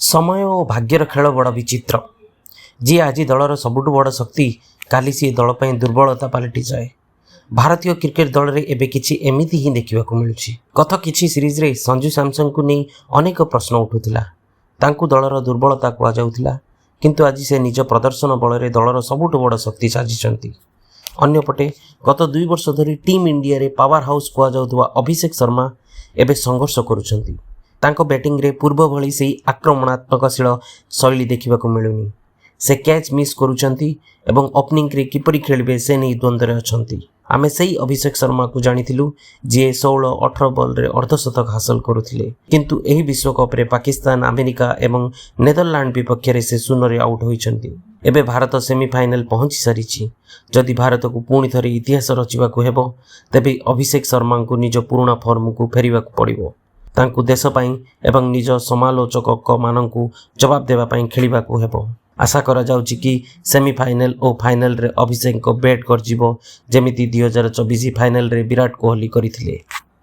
समय और भाग्यर खेल बड़ विचित्र। जी आज दलर सबुठ बड़ शक्ति काली सी दल पर दुर्बलता पलटि जाए। भारतीय क्रिकेट दल में एबे किछि एमिति ही देखा मिलूँ। गत किछि सीरीज रे संजू सैमसन को नहीं अनेक प्रश्न उठुला। तांकु दलर दुर्बलता कहुला, किंतु आज से निज प्रदर्शन बल में दलर सबुठ बड़ शक्ति साजिशंती। अन्यपटे गत 2 वर्ष धरी टीम इंडिया रे पावर हाउस कहुवा अभिषेक शर्मा एबे संघर्ष करुछंती। तांको बैटिंग रे पूर्व भली से आक्रमणात्मकशील शैली देखा मिलूनी। से कैच मिस करुछंती एवं ओपनिंग रे किपरि खेलिबे से नहीं द्वंद्व रे अछंती। आमे सही अभिषेक शर्मा को जानिथिलु जे 16-18 बॉल रे अर्धशतक हासिल करुथिले, किंतु एही विश्वकप रे पाकिस्तान, अमेरिका एवं नेदरलैंड विपक्ष रे से शून्य आउट होइछंती। एबे भारत सेमीफाइनल पहुंची सारिछि। जदि भारत को पुणी थरे इतिहास रचिबाकु हेबो तेबे अभिषेक शर्मा को निज पुराना फॉर्म को फेरिबाकु पड़िबो। तांकु देश पई एवं निज समालोचक माननकु जवाब देबा पई खेलिबाकु हेबो। आशा करा जाउछि कि सेमीफाइनल और फाइनल रे अभिषेक को बैट कर जीवो जेमिति 2024 फाइनल रे विराट कोहली करिथिले।